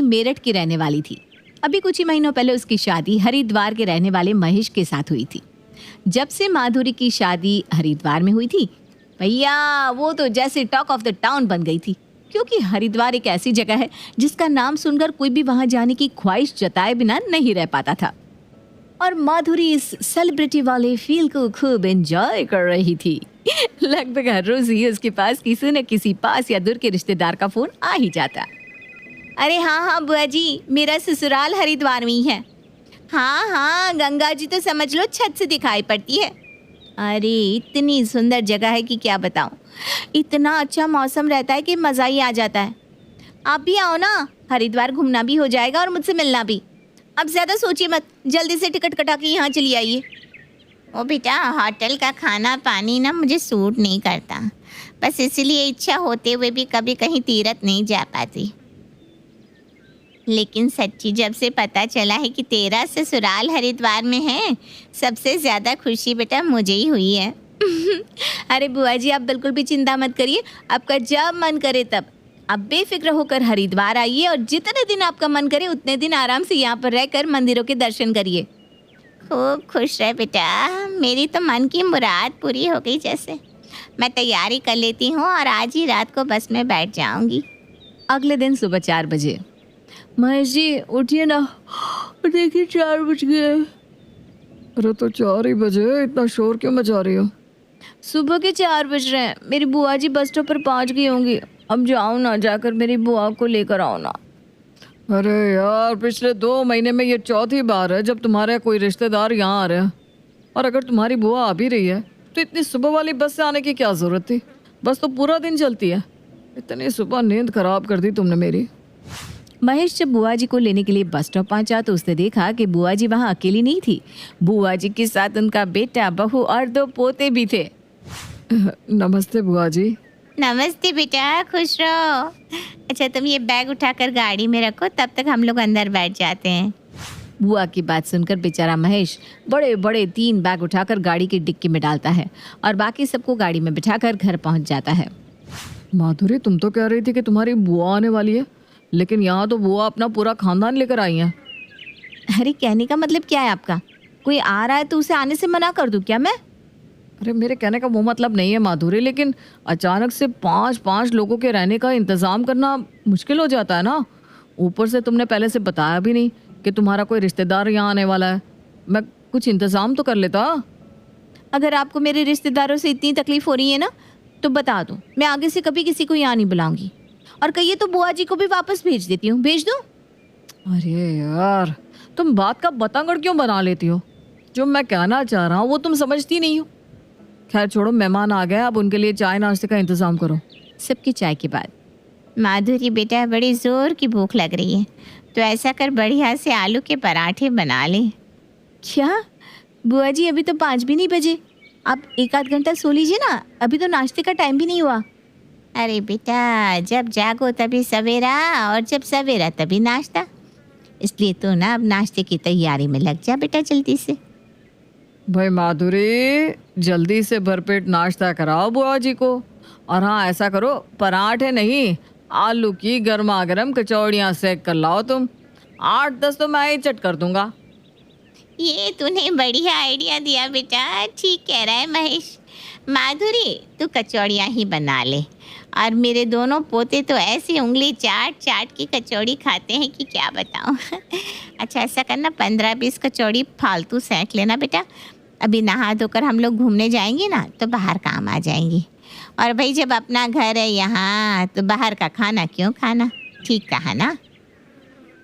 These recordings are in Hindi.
मेरठ की रहने वाली थी। अभी कुछ ही महीनों पहले उसकी शादी हरिद्वार के रहने वाले महेश के साथ हुई थी। जब से माधुरी की शादी हरिद्वार में हुई थी, भैया वो तो जैसे टॉक ऑफ द टाउन बन गई थी, क्योंकि हरिद्वार एक ऐसी जगह है जिसका नाम सुनकर कोई भी वहां जाने की ख्वाहिश जताए बिना नहीं रह पाता था। और माधुरी इस सेलिब्रिटी वाले फील को खूब एंजॉय कर रही थी। लगभग हर रोज ही उसके पास किसी न किसी पास या दूर के रिश्तेदार का फोन आ ही जाता। अरे हाँ हाँ बुआ जी, मेरा ससुराल हरिद्वार में ही है। हाँ हाँ, गंगा जी तो समझ लो छत से दिखाई पड़ती है। अरे इतनी सुंदर जगह है कि क्या बताऊं। इतना अच्छा मौसम रहता है कि मज़ा ही आ जाता है। आप भी आओ ना, हरिद्वार घूमना भी हो जाएगा और मुझसे मिलना भी। अब ज़्यादा सोचिए मत, जल्दी से टिकट कटा के यहाँ चली आइए। ओ बेटा, होटल का खाना पानी ना मुझे सूट नहीं करता, बस इसलिए इच्छा होते हुए भी कभी कहीं तीरथ नहीं जा पाती। लेकिन सच्ची जब से पता चला है कि तेरा ससुराल हरिद्वार में है, सबसे ज़्यादा खुशी बेटा मुझे ही हुई है। अरे बुआ जी, आप बिल्कुल भी चिंता मत करिए, आपका जब मन करे तब आप बेफिक्र होकर हरिद्वार आइए और जितने दिन आपका मन करे उतने दिन आराम से यहाँ पर रहकर मंदिरों के दर्शन करिए। खूब खुश रहे बेटा, मेरी तो मन की मुराद पूरी हो गई जैसे। मैं तैयारी कर लेती हूँ और आज ही रात को बस में बैठ जाऊँगी। अगले दिन सुबह 4 बजे। महेश जी उठिए ना, देखिए 4 बज गए। अरे तो 4 ही बजे, इतना शोर क्यों मचा रही हो? सुबह के 4 बज रहे हैं, मेरी बुआ जी बस स्टॉप पर पहुंच गई होंगी। अब जाओ ना, जाकर मेरी बुआ को लेकर आओ ना। अरे यार, पिछले 2 महीने में ये चौथी बार है जब तुम्हारे कोई रिश्तेदार यहाँ आ रहे हैं। और अगर तुम्हारी बुआ आ भी रही है तो इतनी सुबह वाली बस से आने की क्या ज़रूरत थी? बस तो पूरा दिन चलती है। इतनी सुबह नींद खराब कर दी तुमने मेरी। महेश जब बुआ जी को लेने के लिए बस स्टॉप पहुंचा तो उसने देखा कि बुआ जी वहां अकेली नहीं थी। बुआ जी के साथ उनका बेटा, बहू और 2 पोते भी थे। नमस्ते बुआ जी। नमस्ते बेटा, खुश रहो। अच्छा तुम ये बैग उठाकर गाड़ी में रखो, तब तक हम लोग अंदर बैठ जाते हैं। बुआ की बात सुनकर बेचारा महेश बड़े बड़े 3 बैग उठाकर गाड़ी की डिक्की में डालता है और बाकी सबको गाड़ी में बिठाकर घर पहुंच जाता है। माधुरी, तुम तो कह रही थी कि तुम्हारी बुआ आने वाली है, लेकिन यहाँ तो बुआ अपना पूरा खानदान लेकर आई हैं। अरे कहने का मतलब क्या है आपका? कोई आ रहा है तो उसे आने से मना कर दूं क्या मैं? अरे मेरे कहने का वो मतलब नहीं है माधुरी, लेकिन अचानक से 5-5 लोगों के रहने का इंतज़ाम करना मुश्किल हो जाता है ना। ऊपर से तुमने पहले से बताया भी नहीं कि तुम्हारा कोई रिश्तेदार यहाँ आने वाला है। मैं कुछ इंतज़ाम तो कर लेता। अगर आपको मेरे रिश्तेदारों से इतनी तकलीफ हो रही है ना तो बता दो, मैं आगे से कभी किसी को यहाँ नहीं बुलाऊंगी। और कहिए तो बुआ जी को भी वापस भेज देती हूँ। भेज दो। अरे यार, तुम बात का बतंगड़ क्यों बना लेती हो? जो मैं कहना चाह रहा हूँ वो तुम समझती नहीं हो। खैर छोड़ो, मेहमान आ गए, अब उनके लिए चाय नाश्ते का इंतज़ाम करो। सबकी चाय के बाद। माधुरी बेटा, बड़ी ज़ोर की भूख लग रही है, तो ऐसा कर बढ़िया से आलू के पराठे बना ले। क्या बुआ जी, अभी तो 5 भी नहीं बजे, आप 1 आध घंटा सो लीजिए ना, अभी तो नाश्ते का टाइम भी नहीं हुआ। अरे बेटा, जब जागो तभी सवेरा और जब सवेरा तभी नाश्ता, इसलिए तो ना अब नाश्ते की तैयारी में लग जा बेटा जल्दी से। भाई माधुरी, जल्दी से भरपेट नाश्ता कराओ बुआ जी को। और हाँ, ऐसा करो, पराठे नहीं, आलू की गर्मा गर्म कचौड़ियाँ सेक कर लाओ तुम। 8-10 तो मैं ही चट कर दूंगा। ये तूने बढ़िया आइडिया दिया बेटा, ठीक कह रहा है महेश। माधुरी, तू कचौड़ियाँ ही बना ले, और मेरे दोनों पोते तो ऐसी उंगली चाट चाट की कचौड़ी खाते हैं कि क्या बताऊँ। अच्छा ऐसा करना, 15-20 कचौड़ी फालतू सेंक लेना बेटा। अभी नहा धोकर हम लोग घूमने जाएंगे ना तो बाहर काम आ जाएंगी। और भाई जब अपना घर है यहाँ तो बाहर का खाना क्यों खाना, ठीक कहा ना?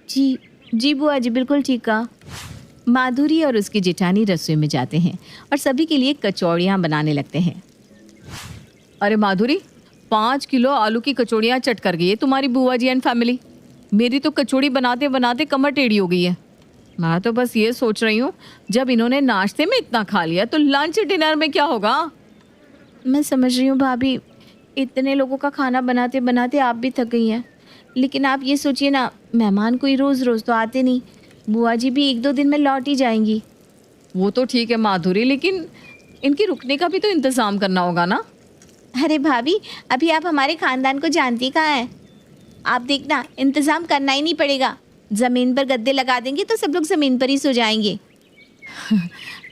जी जी बुआ जी, बिल्कुल ठीक कहा। माधुरी और उसकी जेठानी रसोई में जाते हैं और सभी के लिए कचौड़ियाँ बनाने लगते हैं। अरे माधुरी, 5 किलो आलू की कचौड़ियाँ चट कर गई है तुम्हारी बुआ जी एंड फैमिली। मेरी तो कचौड़ी बनाते बनाते कमर टेढ़ी हो गई है। मैं तो बस ये सोच रही हूँ, जब इन्होंने नाश्ते में इतना खा लिया तो लंच डिनर में क्या होगा। मैं समझ रही हूँ भाभी, इतने लोगों का खाना बनाते बनाते आप भी थक गई हैं, लेकिन आप ये सोचिए ना, मेहमान कोई रोज़ रोज़ तो आते नहीं, बुआ जी भी 1-2 दिन में लौट ही जाएंगी। वो तो ठीक है माधुरी, लेकिन इनके रुकने का भी तो इंतज़ाम करना होगा ना। अरे भाभी, अभी आप हमारे ख़ानदान को जानती कहाँ हैं? आप देखना, इंतज़ाम करना ही नहीं पड़ेगा। ज़मीन पर गद्दे लगा देंगे तो सब लोग ज़मीन पर ही सो जाएंगे।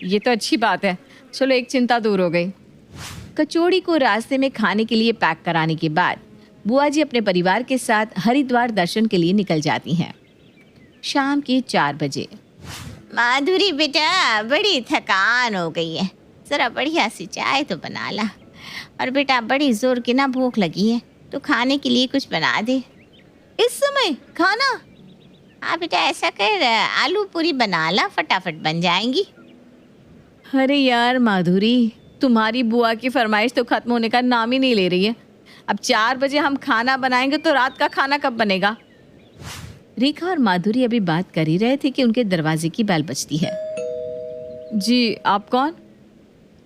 ये तो अच्छी बात है, चलो एक चिंता दूर हो गई। कचौड़ी को रास्ते में खाने के लिए पैक कराने के बाद बुआ जी अपने परिवार के साथ हरिद्वार दर्शन के लिए निकल जाती हैं। शाम के 4 बजे। माधुरी बेटा, बड़ी थकान हो गई है, ज़रा बढ़िया सी चाय तो बना ला। और बेटा बड़ी ज़ोर की ना भूख लगी है, तो खाने के लिए कुछ बना दे। इस समय खाना? हाँ बेटा, ऐसा कर, आलू पूरी बना ला, फटाफट बन जाएंगी। अरे यार माधुरी, तुम्हारी बुआ की फरमाइश तो खत्म होने का नाम ही नहीं ले रही है। अब 4 बजे हम खाना बनाएंगे तो रात का खाना कब बनेगा? रेखा और माधुरी अभी बात कर ही रहे थे कि उनके दरवाजे की बेल बजती है। जी, आप कौन?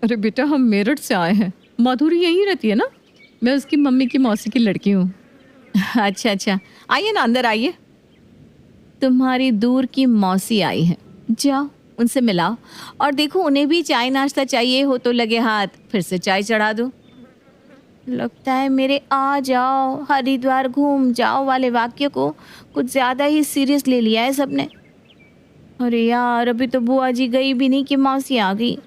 अरे बेटा, हम मेरठ से आए हैं। माधुरी यहीं रहती है ना? मैं उसकी मम्मी की मौसी की लड़की हूँ। अच्छा अच्छा, आइए ना, अंदर आइए। तुम्हारी दूर की मौसी आई है, जाओ उनसे मिलाओ और देखो उन्हें भी चाय नाश्ता चाहिए हो तो लगे हाथ फिर से चाय चढ़ा दो। लगता है मेरे आ जाओ हरिद्वार घूम जाओ वाले वाक्य को कुछ ज़्यादा ही सीरियस ले लिया है सबने। अरे यार, अभी तो बुआ जी गई भी नहीं कि मौसी आ गई।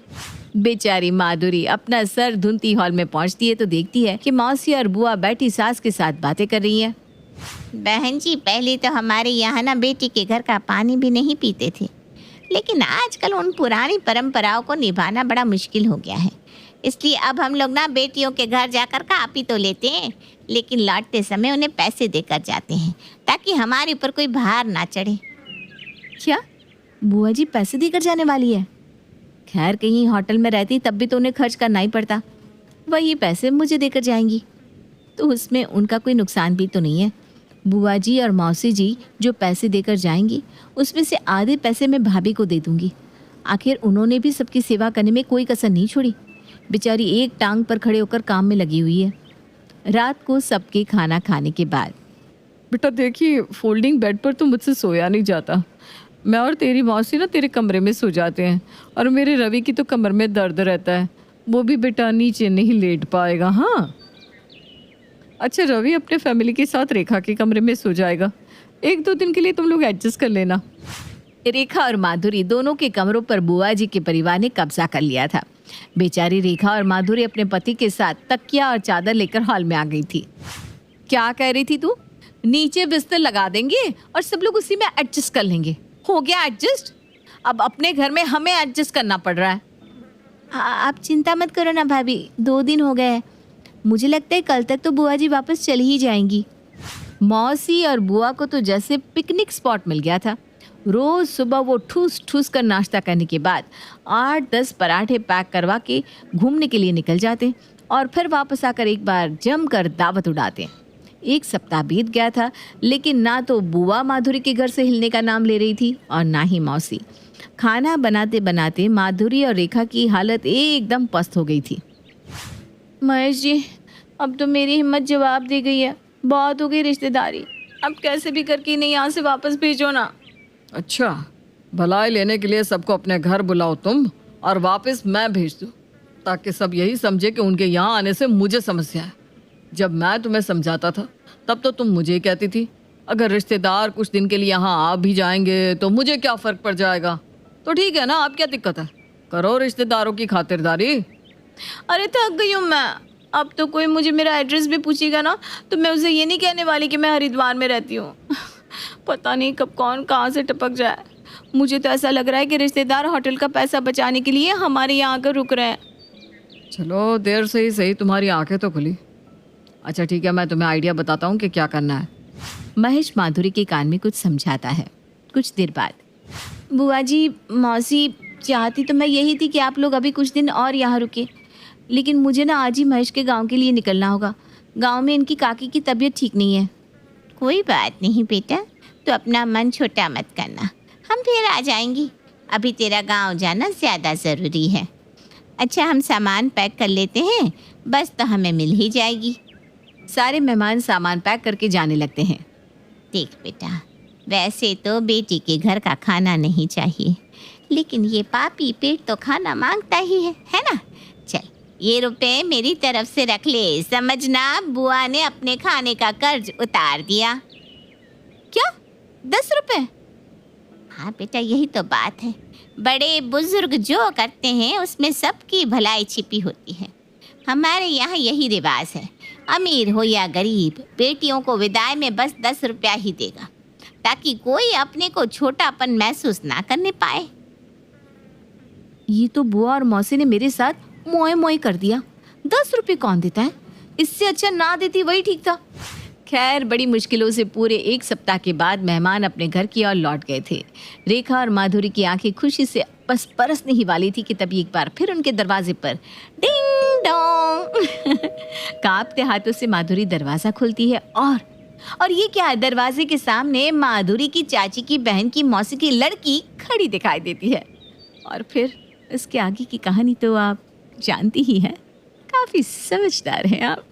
बेचारी माधुरी अपना सर धुनती हॉल में पहुंचती है तो देखती है कि मौसी और बुआ बैठी सास के साथ बातें कर रही हैं। बहन जी, पहले तो हमारे यहाँ ना बेटी के घर का पानी भी नहीं पीते थे, लेकिन आजकल उन पुरानी परंपराओं को निभाना बड़ा मुश्किल हो गया है। इसलिए अब हम लोग ना बेटियों के घर जाकर खा पी तो लेते हैं, लेकिन लौटते समय उन्हें पैसे देकर जाते हैं ताकि हमारे ऊपर कोई भार ना चढ़े। क्या बुआ जी पैसे देकर जाने वाली है? खैर, कहीं होटल में रहती तब भी तो उन्हें खर्च करना ही पड़ता, वही पैसे मुझे देकर जाएंगी तो उसमें उनका कोई नुकसान भी तो नहीं है। बुआ जी और मौसी जी जो पैसे देकर जाएंगी उसमें से आधे पैसे मैं भाभी को दे दूंगी। आखिर उन्होंने भी सबकी सेवा करने में कोई कसर नहीं छोड़ी। बेचारी एक टांग पर खड़े होकर काम में लगी हुई है। रात को सबके खाना खाने के बाद बेटा देखिए, फोल्डिंग बेड पर तो मुझसे सोया नहीं जाता। मैं और तेरी मौसी ना तेरे कमरे में सो जाते हैं और मेरे रवि की तो कमर में दर्द रहता है, वो भी बेटा नीचे नहीं लेट पाएगा। हाँ अच्छा, रवि अपने फैमिली के साथ रेखा के कमरे में सो जाएगा। 1-2 दिन के लिए तुम लोग एडजस्ट कर लेना। रेखा और माधुरी दोनों के कमरों पर बुआ जी के परिवार ने कब्जा कर लिया था। बेचारी रेखा और माधुरी अपने पति के साथ तकिया और चादर लेकर हॉल में आ गई थी। क्या कह रही थी तू? नीचे बिस्तर लगा देंगे और सब लोग उसी में एडजस्ट कर लेंगे। हो गया एडजस्ट? अब अपने घर में हमें एडजस्ट करना पड़ रहा है। आप चिंता मत करो ना भाभी, 2 दिन हो गए, मुझे लगता है कल तक तो बुआ जी वापस चली ही जाएंगी। मौसी और बुआ को तो जैसे पिकनिक स्पॉट मिल गया था। रोज सुबह वो ठूस ठूस कर नाश्ता करने के बाद 8-10 पराठे पैक करवा के घूमने के लिए निकल जाते और फिर वापस आकर एक बार जमकर दावत उड़ाते। 1 सप्ताह बीत गया था, लेकिन ना तो बुआ माधुरी के घर से हिलने का नाम ले रही थी और ना ही मौसी। खाना बनाते बनाते माधुरी और रेखा की हालत एकदम पस्त हो गई थी। महेश जी, अब तो मेरी हिम्मत जवाब दे गई है, बहुत हो गई रिश्तेदारी, अब कैसे भी करके इन्हें यहाँ से वापस भेजो ना। अच्छा, भलाई लेने के लिए सबको अपने घर बुलाओ तुम और वापस मैं भेज दूँ, ताकि सब यही समझे कि उनके यहाँ आने से मुझे समस्या है। जब मैं तुम्हें समझाता था तब तो तुम मुझे ही कहती थी अगर रिश्तेदार कुछ दिन के लिए यहाँ आ भी जाएंगे तो मुझे क्या फ़र्क पड़ जाएगा। तो ठीक है ना, अब क्या दिक्कत है, करो रिश्तेदारों की खातिरदारी। अरे थक गई हूँ मैं, अब तो कोई मुझे मेरा एड्रेस भी पूछेगा ना तो मैं उसे ये नहीं कहने वाली कि मैं हरिद्वार में रहती हूँ। पता नहीं कब कौन कहाँ से टपक जाए। मुझे तो ऐसा लग रहा है कि रिश्तेदार होटल का पैसा बचाने के लिए हमारे यहाँ आकर रुक रहे हैं। चलो देर से ही सही तुम्हारी आंखें तो खुली। अच्छा ठीक है, मैं तुम्हें आइडिया बताता हूँ कि क्या करना है। महेश माधुरी के कान में कुछ समझाता है। कुछ देर बाद, बुआ जी, मौसी, चाहती तो मैं यही थी कि आप लोग अभी कुछ दिन और यहाँ रुके, लेकिन मुझे ना आज ही महेश के गांव के लिए निकलना होगा। गांव में इनकी काकी की तबीयत ठीक नहीं है। कोई बात नहीं बेटा, तो अपना मन छोटा मत करना, हम फिर आ जाएंगी। अभी तेरा गांव जाना ज़्यादा ज़रूरी है। अच्छा, हम सामान पैक कर लेते हैं, बस तो हमें मिल ही जाएगी। सारे मेहमान सामान पैक करके जाने लगते हैं। देख बेटा, वैसे तो बेटी के घर का खाना नहीं चाहिए, लेकिन ये पापी पेट तो खाना मांगता ही है ना। चल, ये रुपए मेरी तरफ से रख ले, समझना बुआ ने अपने खाने का कर्ज उतार दिया। 10 रुपए? हाँ बेटा, यही तो बात है। बड़े बुजुर्ग जो करते हैं उसमें सबकी भलाई छिपी होती है। हमारे यहाँ यही रिवाज है, अमीर हो या गरीब, बेटियों को विदाई में बस 10 रुपया ही देगा, ताकि कोई अपने को छोटापन महसूस ना करने पाए। ये तो बुआ और मौसी ने मेरे साथ मोए मोए कर दिया। 10 रुपए कौन देता है? इससे अच्छा ना देती वही ठीक था। खैर, बड़ी मुश्किलों से पूरे 1 सप्ताह के बाद मेहमान अपने घर की ओर लौट गए थे। रेखा और माधुरी की आंखें खुशी से बस बरसने ही वाली थी कि तभी एक बार फिर उनके दरवाजे पर डिंग डोंग कांपते हाथों से माधुरी दरवाजा खोलती है और ये क्या है, दरवाजे के सामने माधुरी की चाची की बहन की मौसी की लड़की खड़ी दिखाई देती है। और फिर इसके आगे की कहानी तो आप जानती ही हैं। काफी समझदार हैं आप।